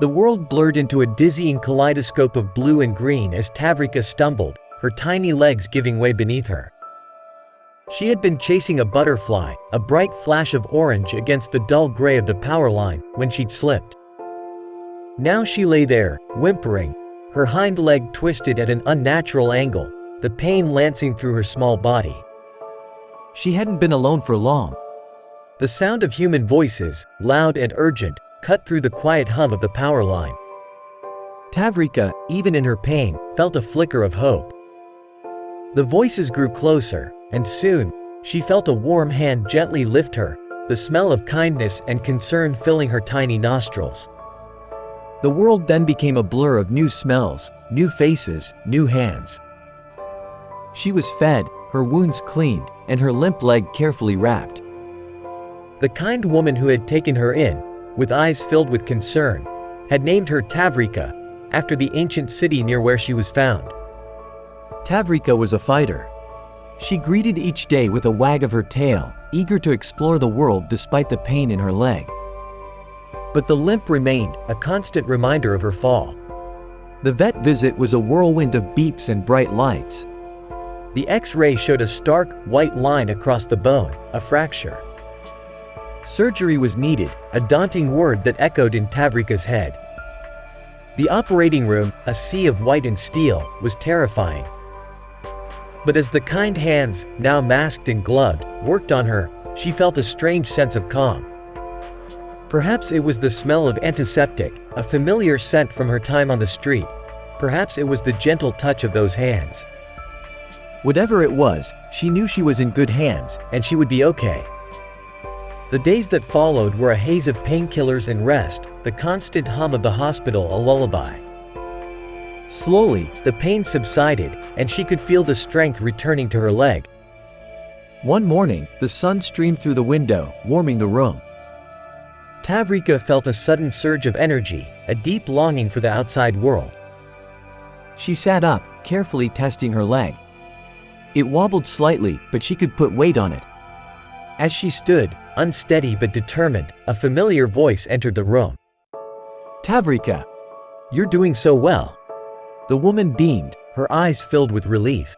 The world blurred into a dizzying kaleidoscope of blue and green as Tavria stumbled, her tiny legs giving way beneath her. She had been chasing a butterfly, a bright flash of orange against the dull gray of the power line, when she'd slipped. Now she lay there, whimpering, her hind leg twisted at an unnatural angle, the pain lancing through her small body. She hadn't been alone for long. The sound of human voices, loud and urgent, cut through the quiet hum of the power line. Tavria, even in her pain, felt a flicker of hope. The voices grew closer, and soon, she felt a warm hand gently lift her, the smell of kindness and concern filling her tiny nostrils. The world then became a blur of new smells, new faces, new hands. She was fed, her wounds cleaned, and her limp leg carefully wrapped. The kind woman who had taken her in, with eyes filled with concern, had named her Tavria, after the ancient city near where she was found. Tavria was a fighter. She greeted each day with a wag of her tail, eager to explore the world despite the pain in her leg. But the limp remained, a constant reminder of her fall. The vet visit was a whirlwind of beeps and bright lights. The X-ray showed a stark, white line across the bone, a fracture. Surgery was needed, a daunting word that echoed in Tavria's head. The operating room, a sea of white and steel, was terrifying. But as the kind hands, now masked and gloved, worked on her, she felt a strange sense of calm. Perhaps it was the smell of antiseptic, a familiar scent from her time on the street. Perhaps it was the gentle touch of those hands. Whatever it was, she knew she was in good hands, and she would be okay. The days that followed were a haze of painkillers and rest, the constant hum of the hospital a lullaby. Slowly, the pain subsided, and she could feel the strength returning to her leg. One morning, the sun streamed through the window, warming the room. Tavria felt a sudden surge of energy, a deep longing for the outside world. She sat up, carefully testing her leg. It wobbled slightly, but she could put weight on it. As she stood, unsteady but determined, a familiar voice entered the room. "Tavria, you're doing so well." The woman beamed, her eyes filled with relief.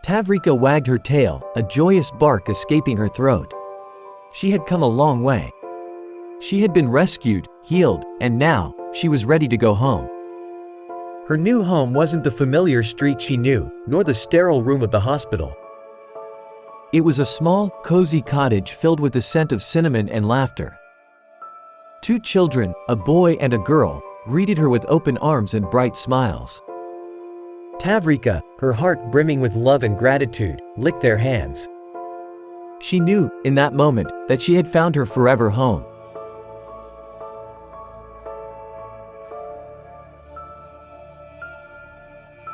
Tavria wagged her tail, a joyous bark escaping her throat. She had come a long way. She had been rescued, healed, and now, she was ready to go home. Her new home wasn't the familiar street she knew, nor the sterile room of the hospital. It was a small, cozy cottage filled with the scent of cinnamon and laughter. Two children, a boy and a girl, greeted her with open arms and bright smiles. Tavria, her heart brimming with love and gratitude, licked their hands. She knew, in that moment, that she had found her forever home.